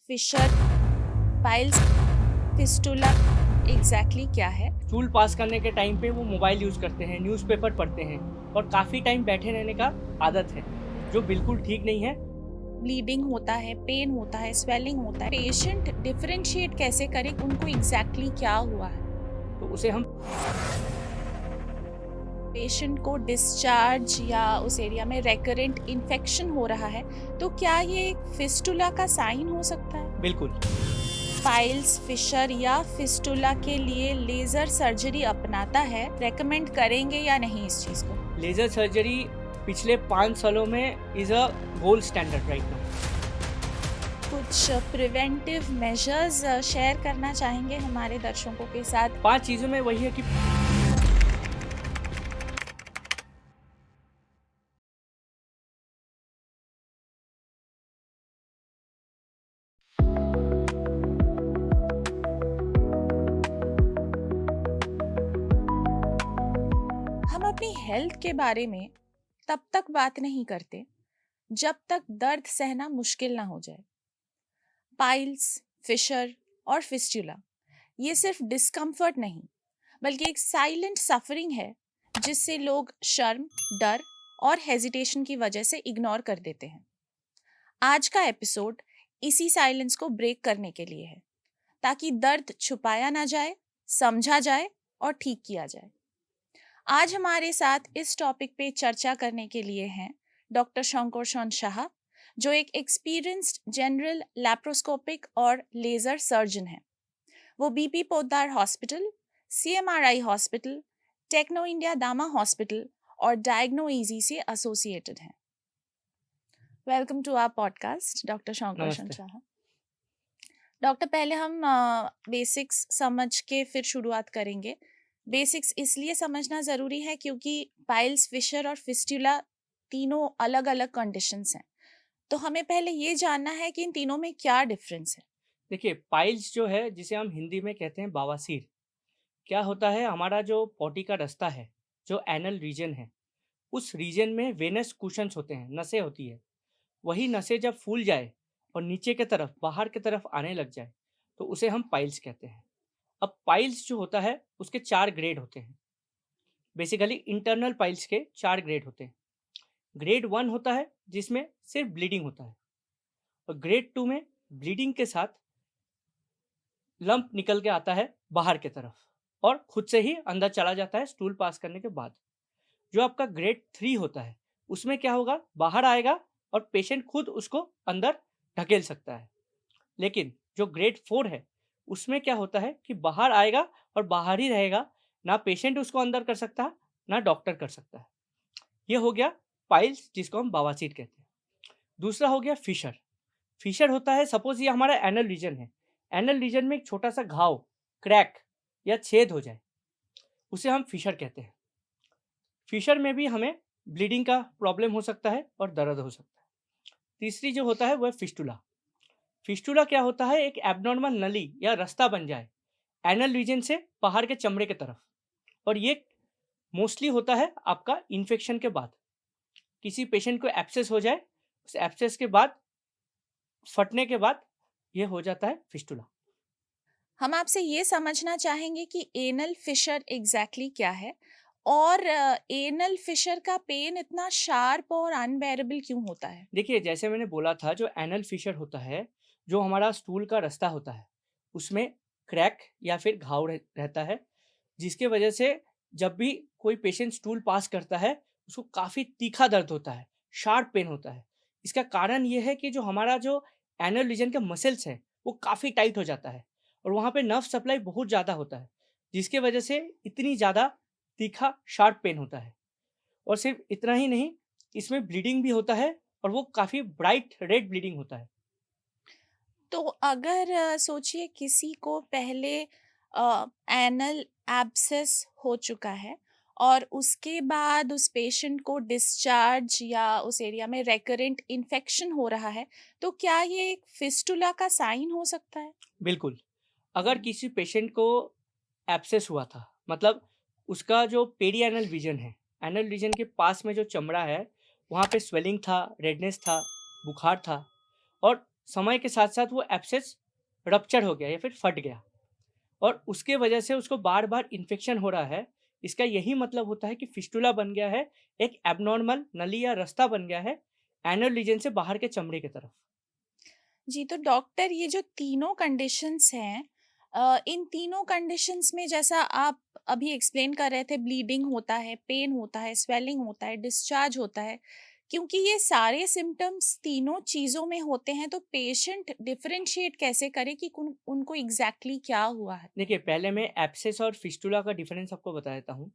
Fisher, piles, fistula exactly क्या है? School पास करने के टाइम पे वो मोबाइल यूज़ करते हैं, न्यूज़पेपर पढ़ते हैं और काफ़ी टाइम बैठे रहने का आदत है, जो बिल्कुल ठीक नहीं है। ब्लीडिंग होता है, पेन होता है, स्वेलिंग होता है। पेशेंट डिफरेंशिएट कैसे करे उनको एग्जैक्टली क्या हुआ है? तो उसे हम पेशेंट को डिस्चार्ज या उस एरिया में रेकरेंट इन्फेक्शन हो रहा है, तो क्या ये एक फिस्टुला का साइन हो सकता है? बिल्कुल पाइल्स, फिशर या फिस्टुला के लिए लेजर सर्जरी अपनाता है, रेकमेंड करेंगे या नहीं इस चीज को? लेज़र सर्जरी पिछले 5 सालों में is a gold standard right now. कुछ प्रिवेंटिव मेजर्स शेयर करना चाहेंगे हमारे दर्शकों के साथ? 5 चीज़ों में वही है कि हम अपनी हेल्थ के बारे में तब तक बात नहीं करते जब तक दर्द सहना मुश्किल ना हो जाए। पाइल्स, फिशर और फिस्टुला ये सिर्फ डिस्कम्फर्ट नहीं, बल्कि एक साइलेंट सफरिंग है जिससे लोग शर्म, डर और हेजिटेशन की वजह से इग्नोर कर देते हैं। आज का एपिसोड इसी साइलेंस को ब्रेक करने के लिए है, ताकि दर्द छुपाया ना जाए, समझा जाए और ठीक किया जाए। आज हमारे साथ इस टॉपिक पे चर्चा करने के लिए हैं डॉक्टर शंकर शाह, जो एक एक्सपीरियंस्ड जनरल लैप्रोस्कोपिक और लेजर सर्जन हैं। वो BP Poddar hospital, CMRI hospital, Techno India Dama hospital और डायग्नो इजी से एसोसिएटेड हैं। Welcome to our podcast doctor Shankar नमस्ते। शाह। डॉक्टर, पहले हम बेसिक्स समझ के फिर शुरुआत करेंगे। बेसिक्स इसलिए समझना ज़रूरी है क्योंकि पाइल्स, फिशर और फिस्टुला तीनों अलग अलग कंडीशंस हैं। तो हमें पहले ये जानना है कि इन तीनों में क्या डिफरेंस है। देखिए पाइल्स जो है जिसे हम हिंदी में कहते हैं बवासीर, क्या होता है हमारा जो पॉटी का रास्ता है, जो एनल रीजन है, उस रीजन में वेनस कुशन्स होते हैं, नसें होती है। वही नसें जब फूल जाए और नीचे की तरफ बाहर की तरफ आने लग जाए तो उसे हम पाइल्स कहते हैं। अब पाइल्स जो होता है उसके 4 ग्रेड होते हैं। बेसिकली इंटरनल पाइल्स के 4 ग्रेड होते हैं। ग्रेड 1 होता है जिसमें सिर्फ ब्लीडिंग होता है और ग्रेड 2 में ब्लीडिंग के साथ लंप निकल के आता है बाहर की तरफ और खुद से ही अंदर चला जाता है स्टूल पास करने के बाद। जो आपका ग्रेड 3 होता है उसमें क्या होगा, बाहर आएगा और पेशेंट खुद उसको अंदर ढकेल सकता है। लेकिन जो ग्रेड 4 है उसमें क्या होता है कि बाहर आएगा और बाहर ही रहेगा, ना पेशेंट उसको अंदर कर सकता है ना डॉक्टर कर सकता है। ये हो गया पाइल्स जिसको हम बवासीर कहते हैं। दूसरा हो गया फिशर। फिशर होता है, सपोज ये हमारा एनल रीजन है, एनल रीजन में एक छोटा सा घाव, क्रैक या छेद हो जाए, उसे हम फिशर कहते हैं। फिशर में भी हमें ब्लीडिंग का प्रॉब्लम हो सकता है और दर्द हो सकता है। तीसरी जो होता है वो है फिस्टुला। फिस्टुला क्या होता है, एक एबनॉर्मल नली या रास्ता बन जाए एनल रीजन से बाहर के चमड़े की तरफ, और ये मोस्टली होता है आपका इन्फेक्शन के बाद। किसी पेशेंट को एब्सेस हो जाए, उस एब्सेस के बाद फटने के बाद ये हो जाता है फिस्टुला। हम आपसे ये समझना चाहेंगे कि एनल फिशर एग्जैक्टली क्या है, और एनल फिशर का पेन इतना शार्प और अनबेरेबल क्यों होता है? देखिए जैसे मैंने बोला था, जो एनल फिशर होता है, जो हमारा स्टूल का रास्ता होता है, उसमें क्रैक या फिर घाव रहता है, जिसके वजह से जब भी कोई पेशेंट स्टूल पास करता है उसको काफ़ी तीखा दर्द होता है, शार्प पेन होता है। इसका कारण ये है कि जो हमारा जो एनल रीजन के मसल्स हैं वो काफ़ी टाइट हो जाता है और वहाँ पे नर्व सप्लाई बहुत ज़्यादा होता है, जिसके वजह से इतनी ज़्यादा तीखा शार्प पेन होता है। और सिर्फ इतना ही नहीं, इसमें ब्लीडिंग भी होता है और वो काफ़ी ब्राइट रेड ब्लीडिंग होता है। तो अगर सोचिए किसी को पहले एनल एब्सेस हो चुका है और उसके बाद उस पेशेंट को डिस्चार्ज या उस एरिया में रेकरेंट इन्फेक्शन हो रहा है, तो क्या ये एक फिस्टुला का साइन हो सकता है? बिल्कुल, अगर किसी पेशेंट को एब्सेस हुआ था, मतलब उसका जो पेरिएनल रीजन है, एनल रीजन के पास में जो चमड़ा है, वहाँ पे स्वेलिंग था, रेडनेस था, बुखार था और समय के साथ-साथ वो एब्सेस रप्चर हो गया या फिर फट गया और उसके वजह से उसको बार-बार इन्फेक्शन हो रहा है। इसका यही मतलब होता है कि फिस्टुला बन गया है, एक एब्नॉर्मल नली या रास्ता बन गया है एनल रीजन से बाहर के चमड़े की तरफ। जी, तो डॉक्टर ये जो तीनों कंडीशंस हैं, इन तीनों कंडीशंस में जैसा आप अभी एक्सप्लेन कर रहे थे, ब्लीडिंग होता है, पेन होता है, स्वेलिंग होता है, डिस्चार्ज होता है। क्योंकि ये सारे सिम्पटम्स तीनों चीज़ों में होते हैं, तो पेशेंट डिफरेंशिएट कैसे करे कि उनको एग्जैक्टली क्या हुआ है? देखिए, पहले मैं एब्सेस और फिस्टुला का डिफरेंस आपको बता देता हूँ।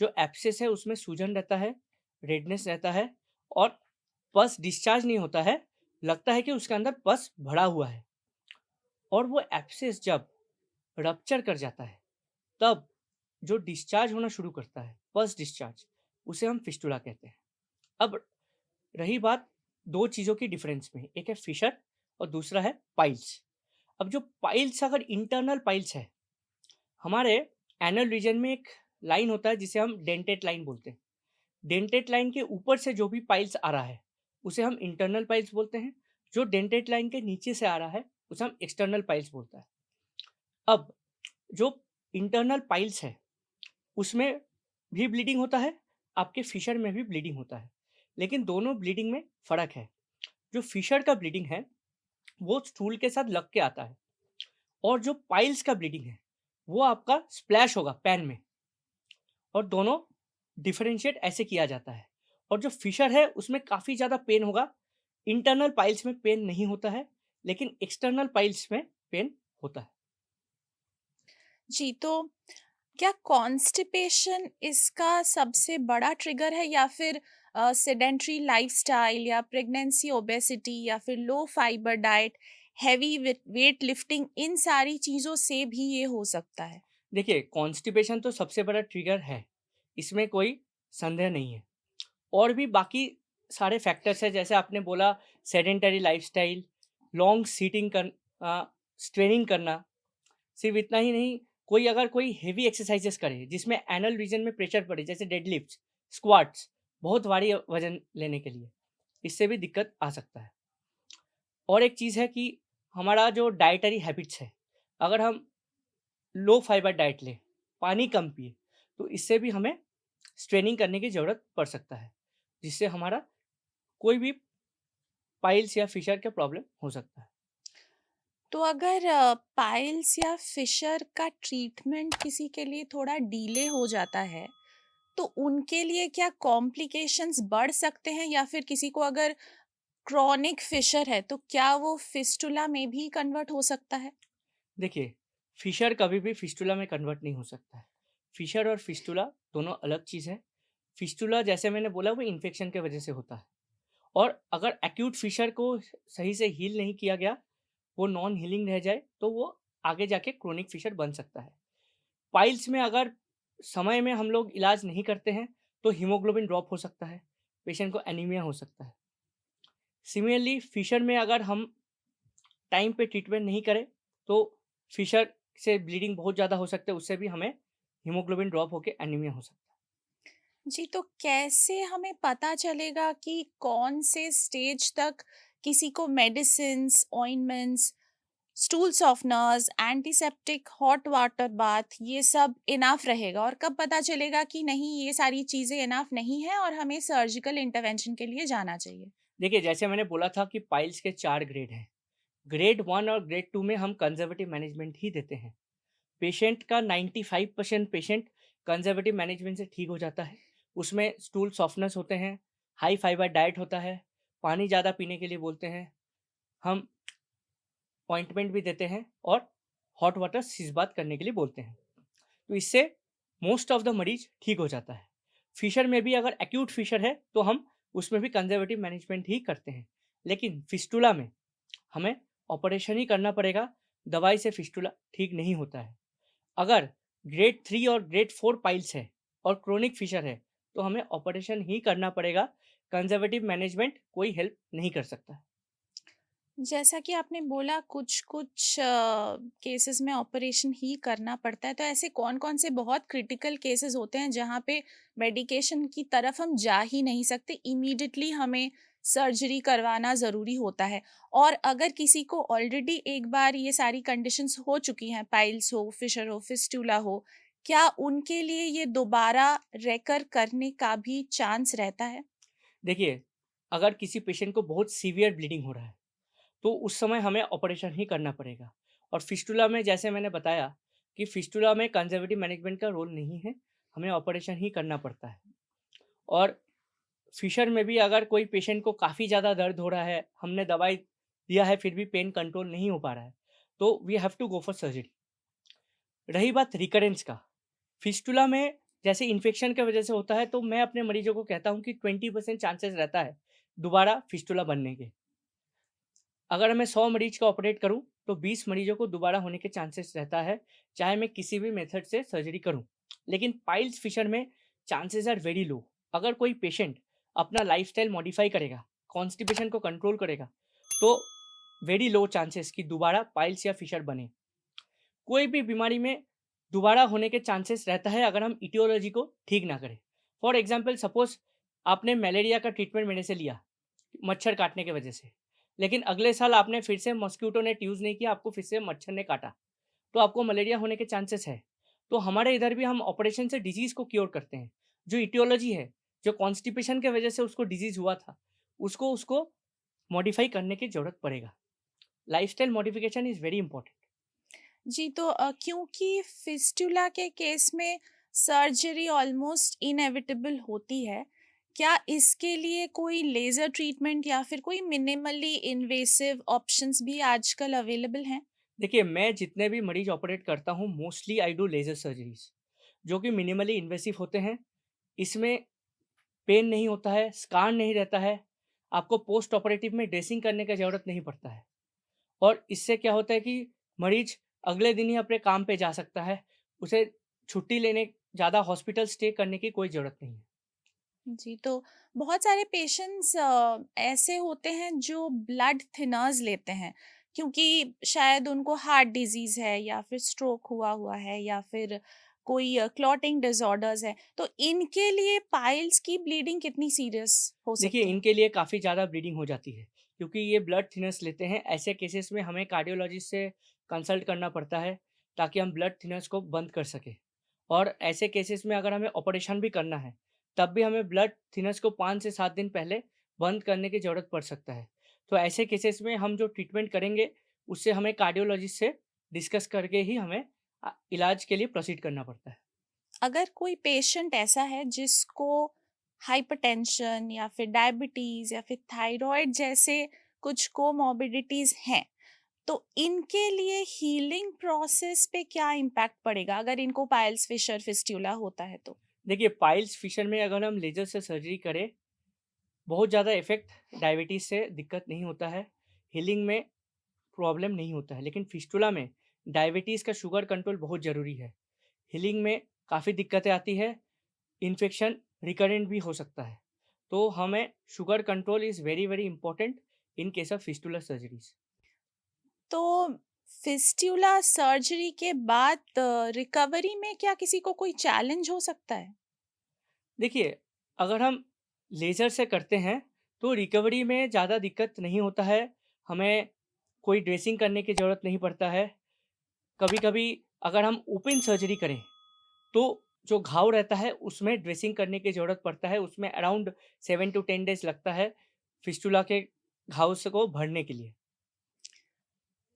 जो एब्सेस है उसमें सूजन रहता है, रेडनेस रहता है और पस डिस्चार्ज नहीं होता है, लगता है कि उसके अंदर पस भरा हुआ है और वो एब्सेस जब रप्चर कर जाता है, तब जो डिस्चार्ज होना शुरू करता है, पस डिस्चार्ज, उसे हम फिस्टुला कहते हैं। अब रही बात 2 चीज़ों की डिफरेंस में, एक है फिशर और दूसरा है पाइल्स। अब जो पाइल्स अगर इंटरनल पाइल्स है, हमारे एनल रीजन में एक लाइन होता है जिसे हम डेंटेट लाइन बोलते हैं। डेंटेट लाइन के ऊपर से जो भी पाइल्स आ रहा है, उसे हम इंटरनल पाइल्स बोलते हैं। जो डेंटेट लाइन के नीचे से आ रहा है, उसे हम एक्सटर्नल पाइल्स बोलता है। अब जो इंटरनल पाइल्स है, उसमें भी ब्लीडिंग होता है, आपके फिशर में भी ब्लीडिंग होता है। लेकिन दोनों ब्लीडिंग में फ़र्क है। जो फिशर का ब्लीडिंग है, वो स्टूल के साथ लग के आता है और जो पाइल्स का ब्लीडिंग है, वो आपका स्प्लैश होगा पैन में और दोनों डिफरेंशिएट ऐसे किया जाता है। और जो फिशर है, उसमें काफ़ी ज़्यादा पेन होगा। इंटरनल पाइल्स में पेन नहीं होता है, लेकिन एक्सटर्नल पाइल्स में पेन होता है। जी, तो क्या कॉन्स्टिपेशन इसका सबसे बड़ा ट्रिगर है, या फिर सेडेंट्री लाइफस्टाइल या प्रेगनेंसी, ओबेसिटी या फिर low fibre diet, heavy weight lifting, इन सारी चीज़ों से भी ये हो सकता है? देखिए, कॉन्स्टिपेशन तो सबसे बड़ा ट्रिगर है, इसमें कोई संदेह नहीं है। और भी बाकी सारे फैक्टर्स हैं, जैसे आपने बोला sedentary lifestyle, long sitting straining करना, सिर्फ़ इतना ही नहीं, कोई अगर कोई हेवी एक्सरसाइज़ेज़ करे, जिसमें एनल रीजन में प्रेशर पड़े, जैसे डेडलिफ्ट्स, स्क्वाट्स, बहुत भारी वज़न लेने के लिए, इससे भी दिक्कत आ सकता है। और एक चीज़ है कि हमारा जो डाइटरी हैबिट्स है, अगर हम लो फाइबर डाइट लें, पानी कम पिएँ, तो इससे भी हमें स्ट्रेनिंग करने की ज़रूरत पड़ सकता है, जिससे हमारा कोई भी पाइल्स या फिशर का प्रॉब्लम हो सकता है। तो अगर पाइल्स या फिशर का ट्रीटमेंट किसी के लिए थोड़ा डिले हो जाता है, तो उनके लिए क्या कॉम्प्लिकेशंस बढ़ सकते हैं, या फिर किसी को अगर क्रॉनिक फिशर है, तो क्या वो फिस्टुला में भी कन्वर्ट हो सकता है? देखिए, फिशर कभी भी फिस्टुला में कन्वर्ट नहीं हो सकता है। फिशर और फिस्टुला दोनों अलग चीज़ है। फिस्टुला, जैसे मैंने बोला, वो इन्फेक्शन की वजह से होता है और अगर एक्यूट फिशर को सही से हील नहीं किया गया, वो नॉन हीलिंग रह जाए, तो वो आगे जाके क्रोनिक फिशर बन सकता है। पाइल्स में अगर समय में हम लोग इलाज नहीं करते हैं, तो हीमोग्लोबिन ड्रॉप हो सकता है, पेशेंट को एनीमिया हो सकता है। सिमिलरली फिशर में अगर हम टाइम पे ट्रीटमेंट नहीं करें, तो फिशर से ब्लीडिंग बहुत ज़्यादा हो सकता है, उससे भी हमें हीमोग्लोबिन ड्रॉप होके एनीमिया हो सकता है। जी, तो कैसे हमें पता चलेगा कि कौन से स्टेज तक किसी को medicines, ointments, stool softeners, antiseptic, hot water bath, ये सब इनफ रहेगा, और कब पता चलेगा कि नहीं, ये सारी चीज़ें इनफ नहीं है और हमें सर्जिकल इंटरवेंशन के लिए जाना चाहिए? देखिए, जैसे मैंने बोला था कि पाइल्स के 4 ग्रेड हैं। ग्रेड 1 और ग्रेड 2 में हम कंज़र्वेटिव मैनेजमेंट ही देते हैं। पेशेंट का 95% पेशेंट कंज़र्वेटिव मैनेजमेंट से ठीक हो जाता है। उसमें स्टूल सॉफ्टनेस होते हैं, हाई फाइबर डाइट होता है, पानी ज़्यादा पीने के लिए बोलते हैं। हम ऑइंटमेंट भी देते हैं और हॉट वाटर सीज़ बाथ करने के लिए बोलते हैं। तो इससे मोस्ट ऑफ द मरीज़ ठीक हो जाता है। फिशर में भी अगर एक्यूट फिशर है, तो हम उसमें भी कंज़र्वेटिव मैनेजमेंट ही करते हैं। लेकिन फिस्टुला में हमें ऑपरेशन ही करना पड़ेगा, दवाई से फिस्टुला ठीक नहीं होता है। अगर ग्रेड 3 और ग्रेड 4 पाइल्स है और क्रोनिक फिशर है, तो हमें ऑपरेशन ही करना पड़ेगा, कंज़र्वेटिव मैनेजमेंट कोई हेल्प नहीं कर सकता है। जैसा कि आपने बोला, कुछ-कुछ केसेस में ऑपरेशन ही करना पड़ता है, तो ऐसे कौन-कौन से बहुत क्रिटिकल केसेस होते हैं जहाँ पे मेडिकेशन की तरफ हम जा ही नहीं सकते, इमीडिएटली हमें सर्जरी करवाना ज़रूरी होता है? और अगर किसी को ऑलरेडी एक बार ये सारी कंडीशंस हो चुकी हैं, पाइल्स हो, फिशर हो, फिस्टुला हो, क्या उनके लिए ये दोबारा रेकर करने का भी चांस रहता है? देखिए, अगर किसी पेशेंट को बहुत सीवियर ब्लीडिंग हो रहा है, तो उस समय हमें ऑपरेशन ही करना पड़ेगा। और फिस्टुला में जैसे मैंने बताया कि फिस्टुला में कंज़र्वेटिव मैनेजमेंट का रोल नहीं है, हमें ऑपरेशन ही करना पड़ता है। और फिशर में भी अगर कोई पेशेंट को काफ़ी ज़्यादा दर्द हो रहा है, हमने दवाई दिया है फिर भी पेन कंट्रोल नहीं हो पा रहा है, तो we have to go for surgery. रही बात रिकरेंस का, फिस्टुला में जैसे इन्फेक्शन की वजह से होता है, तो मैं अपने मरीज़ों को कहता हूँ कि 20% चांसेस रहता है दोबारा फिस्टुला बनने के। अगर मैं 100 मरीज़ का ऑपरेट करूँ, तो 20 मरीज़ों को दोबारा होने के चांसेस रहता है, चाहे मैं किसी भी मेथड से सर्जरी करूँ। लेकिन पाइल्स फिशर में चांसेस आर वेरी लो। अगर कोई पेशेंट अपना लाइफ़स्टाइल मॉडिफ़ाई करेगा, कॉन्स्टिपेशन को कंट्रोल करेगा, तो वेरी लो चांसेस कि दोबारा पाइल्स या फिशर बने। कोई भी बीमारी में दोबारा होने के चांसेस रहता है अगर हम इटियोलॉजी को ठीक ना करें। फॉर एग्ज़ाम्पल सपोज़ आपने मलेरिया का ट्रीटमेंट मेरे से लिया, मच्छर काटने की वजह से। लेकिन अगले साल आपने फिर से मॉस्क्यूटो नेट यूज़ नहीं किया, आपको फिर से मच्छर ने काटा, तो आपको मलेरिया होने के चांसेस है। तो हमारे इधर भी हम ऑपरेशन से डिज़ीज़ को क्योर करते हैं। जो इटियोलॉजी है, जो कॉन्स्टिपेशन की वजह से उसको डिज़ीज़ हुआ था, उसको मॉडिफ़ाई करने की ज़रूरत पड़ेगा। Lifestyle modification is very important. जी, तो क्योंकि फिस्टुला के केस में सर्जरी ऑलमोस्ट इनएविटेबल होती है, क्या इसके लिए कोई लेज़र ट्रीटमेंट या फिर कोई मिनिमली इन्वेसिव ऑप्शंस भी आजकल अवेलेबल हैं? देखिए, मैं जितने भी मरीज़ ऑपरेट करता हूँ, mostly I do laser surgeries, जो कि मिनिमली इन्वेसिव होते हैं। इसमें पेन नहीं होता है, स्कार नहीं रहता है, आपको पोस्ट ऑपरेटिव में ड्रेसिंग करने का ज़रूरत नहीं पड़ता है। और इससे क्या होता है कि मरीज़ अगले दिन ही अपने काम पे जा सकता है, उसे छुट्टी लेने ज़्यादा हॉस्पिटल स्टे करने की कोई ज़रूरत नहीं है। जी, तो बहुत सारे पेशेंट्स ऐसे होते हैं जो ब्लड थिनर्स लेते हैं, क्योंकि शायद उनको हार्ट डिजीज़ है या फिर स्ट्रोक हुआ हुआ है या फिर कोई क्लॉटिंग डिसऑर्डर्स है। तो इनके लिए पाइल्स की ब्लीडिंग कितनी सीरियस हो देखिए, सकती है? इनके लिए काफ़ी ज़्यादा ब्लीडिंग हो जाती है, क्योंकि ये ब्लड थिनर्स लेते हैं। ऐसे केसेस में हमें कार्डियोलॉजिस्ट से कंसल्ट करना पड़ता है, ताकि हम ब्लड थिनर्स को बंद कर सकें। और ऐसे केसेस में अगर हमें ऑपरेशन भी करना है, तब भी हमें ब्लड थिनर्स को 5 से 7 दिन पहले बंद करने की ज़रूरत पड़ सकता है। तो ऐसे केसेस में हम जो ट्रीटमेंट करेंगे, उससे हमें कार्डियोलॉजिस्ट से डिस्कस करके ही हमें इलाज के लिए प्रोसीड करना पड़ता है। अगर कोई पेशेंट ऐसा है जिसको हाइपरटेंशन या फिर डायबिटीज़ या फिर थायराइड जैसे कुछ कोमॉर्बिडिटीज़ हैं, तो इनके लिए हीलिंग प्रोसेस पे क्या इम्पैक्ट पड़ेगा अगर इनको पाइल्स फिशर फिस्ट्यूला होता है तो? देखिए, पाइल्स फिशर में अगर हम लेज़र से सर्जरी करें, बहुत ज़्यादा इफ़ेक्ट डायबिटीज़ से दिक्कत नहीं होता है, हीलिंग में प्रॉब्लम नहीं होता है। लेकिन फिस्टुला में डायबिटीज़ का शुगर कंट्रोल बहुत ज़रूरी है। हीलिंग में काफ़ी दिक्कतें आती है, इन्फेक्शन रिकरेंट भी हो सकता है। तो हमें sugar control is very, very important in case of fistular surgeries. तो फिस्ट्यूला सर्जरी के बाद रिकवरी में क्या किसी को कोई चैलेंज हो सकता है? देखिए, अगर हम लेज़र से करते हैं, तो रिकवरी में ज़्यादा दिक्कत नहीं होता है। हमें कोई ड्रेसिंग करने की ज़रूरत नहीं पड़ता है। कभी-कभी अगर हम ओपन सर्जरी करें, तो जो घाव रहता है उसमें ड्रेसिंग करने की ज़रूरत पड़ता है, उसमें अराउंड 7 टू 10 डेज़ लगता है फिस्टुला के घाव से को भरने के लिए।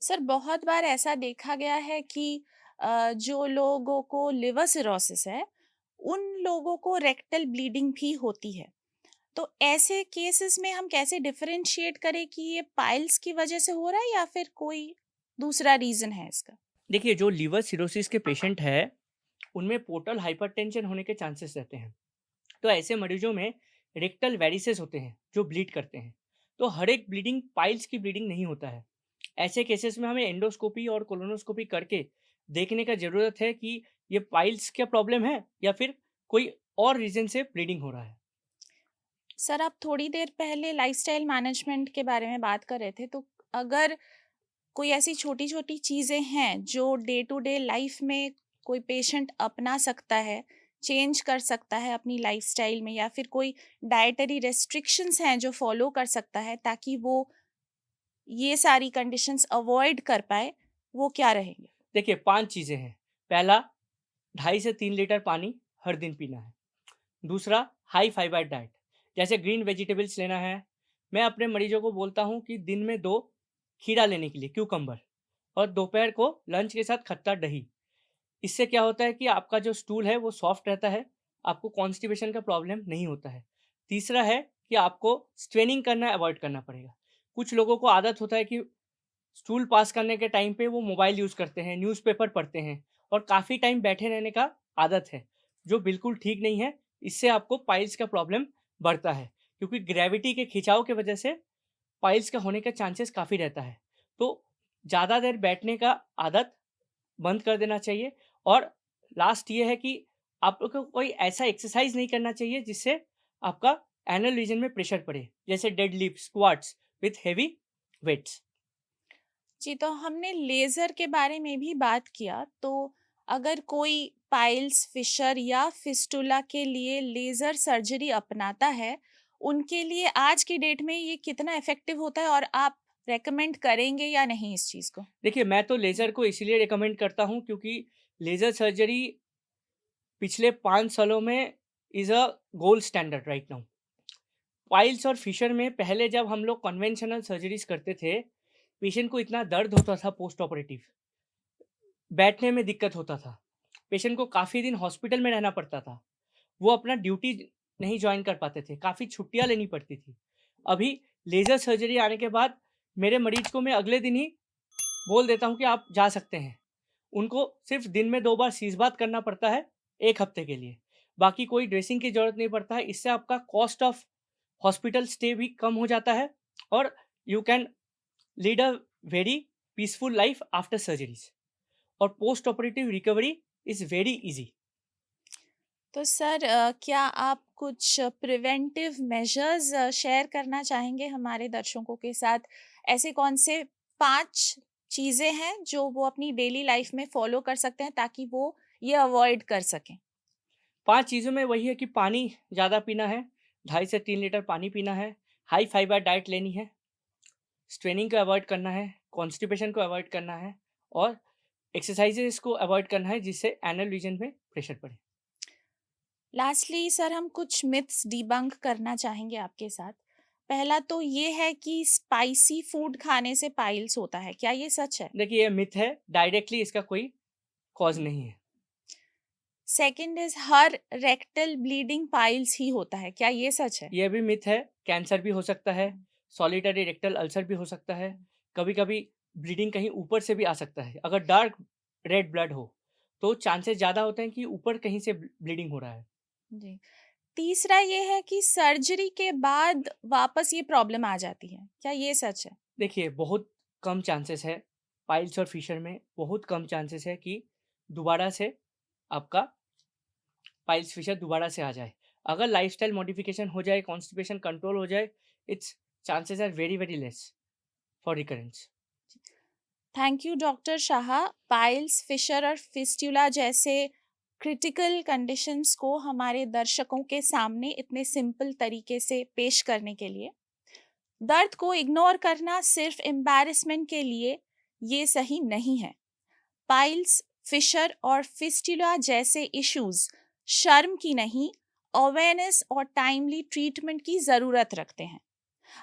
सर, बहुत बार ऐसा देखा गया है कि जो लोगों को लिवर सिरोसिस है, उन लोगों को रेक्टल ब्लीडिंग भी होती है। तो ऐसे केसेस में हम कैसे डिफरेंशिएट करें कि ये पाइल्स की वजह से हो रहा है या फिर कोई दूसरा रीज़न है इसका? देखिए, जो लिवर सिरोसिस के पेशेंट हैं, उनमें पोर्टल हाइपरटेंशन होने के चांसेस रहते हैं। तो ऐसे मरीजों में रेक्टल वेरिसेस होते हैं, जो ब्लीड करते हैं। तो हर एक ब्लीडिंग पाइल्स की ब्लीडिंग नहीं होता है। ऐसे केसेस में हमें एंडोस्कोपी और कोलोनोस्कोपी करके देखने का ज़रूरत है कि ये पाइल्स का प्रॉब्लम है या फिर कोई और रीज़न से ब्लीडिंग हो रहा है। सर, आप थोड़ी देर पहले लाइफ़स्टाइल मैनेजमेंट के बारे में बात कर रहे थे, तो अगर कोई ऐसी छोटी-छोटी चीज़ें हैं जो डे टू डे लाइफ़ में कोई पेशेंट अपना सकता है चेंज कर सकता है अपनी लाइफस्टाइल में, या फिर कोई डाइटरी रेस्ट्रिक्शंस हैं जो फॉलो कर सकता है ताकि वो ये सारी कंडीशंस अवॉइड कर पाए, वो क्या रहेंगे? देखिए 5 चीज़ें हैं। पहला, 2.5 से 3 लीटर पानी हर दिन पीना है। दूसरा, हाई फाइबर डाइट, जैसे ग्रीन वेजिटेबल्स लेना है। मैं अपने मरीजों को बोलता हूँ कि दिन में 2 खीरा लेने के लिए, क्यूकम्बर, और दोपहर को लंच के साथ खट्टा दही। इससे क्या होता है कि आपका जो स्टूल है वो सॉफ्ट रहता है, आपको कॉन्स्टिपेशन का प्रॉब्लम नहीं होता है। तीसरा है कि आपको स्ट्रेनिंग करना अवॉइड करना पड़ेगा। कुछ लोगों को आदत होता है कि स्टूल पास करने के टाइम पे वो मोबाइल यूज़ करते हैं, न्यूज़पेपर पढ़ते हैं और काफ़ी टाइम बैठे रहने का आदत है, जो बिल्कुल ठीक नहीं है। इससे आपको पाइल्स का प्रॉब्लम बढ़ता है, क्योंकि ग्रेविटी के खिंचाव की वजह से पाइल्स का होने का चांसेस काफ़ी रहता है। तो ज़्यादा देर बैठने का आदत बंद कर देना चाहिए। और लास्ट ये है कि आप लोग को कोई ऐसा एक्सरसाइज़ नहीं करना चाहिए जिससे आपका एनल रीजन में प्रेशर पड़े, जैसे deadlift, squats with heavy weights. जी, तो हमने लेज़र के बारे में भी बात किया, तो अगर कोई पाइल्स, फिशर या फिस्टुला के लिए लेज़र सर्जरी अपनाता है, उनके लिए आज की डेट में ये कितना इफ़ेक्टिव होता है, और आप रेकमेंड करेंगे या नहीं इस चीज़ को? देखिए, मैं तो लेज़र को इसीलिए रिकमेंड करता हूँ क्योंकि लेज़र सर्जरी पिछले 5 सालों में is a gold standard right now. Piles और फिशर में पहले जब हम लोग कन्वेंशनल सर्जरीज़ करते थे, पेशेंट को इतना दर्द होता था पोस्ट ऑपरेटिव, बैठने में दिक्कत होता था। पेशेंट को काफ़ी दिन हॉस्पिटल में रहना पड़ता था। वो अपना ड्यूटी नहीं जॉइन कर पाते थे, काफ़ी छुट्टियाँ लेनी पड़ती थी। अभी लेज़र सर्जरी आने के बाद मेरे मरीज़ को मैं अगले दिन ही बोल देता हूँ कि आप जा सकते हैं। उनको सिर्फ़ दिन में 2 बार सीज़ बाथ करना पड़ता है 1 हफ़्ते के लिए। बाकी कोई ड्रेसिंग की ज़रूरत नहीं पड़ता है। इससे आपका कॉस्ट ऑफ हॉस्पिटल स्टे भी कम हो जाता है और you can lead a very peaceful life after surgeries. और post operative recovery is very easy. तो सर, क्या आप कुछ प्रिवेंटिव मेजर्स शेयर करना चाहेंगे हमारे दर्शकों के साथ? ऐसे कौन से 5 चीज़ें हैं जो वो अपनी डेली लाइफ में फॉलो कर सकते हैं ताकि वो ये अवॉइड कर सकें? 5 चीज़ों में वही है कि पानी ज़्यादा पीना है, 2.5 से 3 लीटर पानी पीना है, हाई फाइबर डाइट लेनी है, स्ट्रेनिंग को अवॉइड करना है, कॉन्स्टिपेशन को अवॉइड करना है और एक्सरसाइज़ेज़ को अवॉइड करना है जिससे एनल रीजन में प्रेशर पड़े। लास्टली सर, हम कुछ मिथ्स डिबंक करना चाहेंगे आपके साथ। पहला तो ये है कि स्पाइसी फूड खाने से पाइल्स होता है, क्या ये सच है? देखिए, ये मिथ है, डायरेक्टली इसका कोई कॉज़ नहीं है। सेकंड इज़ हर रेक्टल ब्लीडिंग पाइल्स ही होता है, क्या ये सच है? ये भी मिथ है, कैंसर भी हो सकता है, सॉलिटरी रेक्टल अल्सर भी हो सकता है, कभी-कभी ब्लीडिंग कहीं ऊपर से भी आ सकता है। अगर डार्क रेड ब्लड हो, तो चांसेस ज़्यादा होते हैं कि ऊपर कहीं से ब्लीडिंग हो रहा है। जी। तीसरा ये है कि सर्जरी के बाद वापस ये प्रॉब्लम आ जाती है, क्या ये सच है? देखिए, बहुत कम चांसेस है, पाइल्स और फिशर में बहुत कम चांसेस है कि दोबारा से आपका पाइल्स फिशर दोबारा से आ जाए। अगर लाइफ़स्टाइल मॉडिफ़िकेशन हो जाए, कॉन्स्टिपेशन कंट्रोल हो जाए, it's chances are very, very less for recurrence. Thank you doctor Shah, piles, fissure और फिस्टुला जैसे क्रिटिकल कंडीशंस को हमारे दर्शकों के सामने इतने सिंपल तरीके से पेश करने के लिए। दर्द को इग्नोर करना सिर्फ एम्बैरेसमेंट के लिए ये सही नहीं है। पाइल्स, फिशर और फिस्टुला जैसे इश्यूज शर्म की नहीं, अवेयरनेस और टाइमली ट्रीटमेंट की ज़रूरत रखते हैं।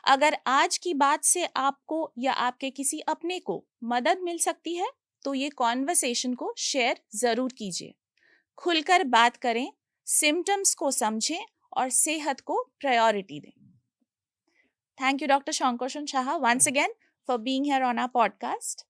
अगर आज की बात से आपको या आपके किसी अपने को मदद मिल सकती है, तो ये कॉन्वर्सेशन को शेयर ज़रूर कीजिए। खुलकर बात करें, सिम्टम्स को समझें और सेहत को प्रायोरिटी दें। Thank you, Dr. Shankarshan Shah, once again for being here on our podcast.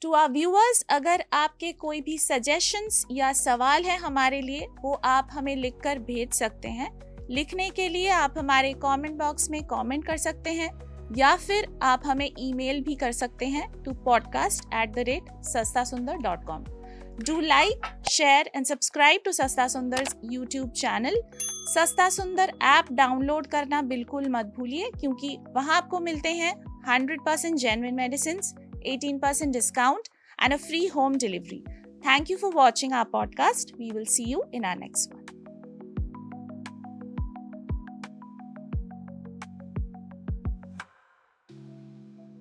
To our viewers, अगर आपके कोई भी सजेशंस या सवाल है हमारे लिए, वो आप हमें लिखकर भेज सकते हैं। लिखने के लिए आप हमारे कमेंट बॉक्स में कमेंट कर सकते हैं या फिर आप हमें ईमेल भी कर सकते हैं to podcast@sastasundar.com. Do like, share and subscribe to Sasta Sundar's YouTube channel. सस्ता सुंदर ऐप डाउनलोड करना बिल्कुल मत भूलिए, क्योंकि वहाँ आपको मिलते हैं 100% genuine medicines, 18% discount and a free home delivery. Thank you for watching our podcast. We will see you in our next one.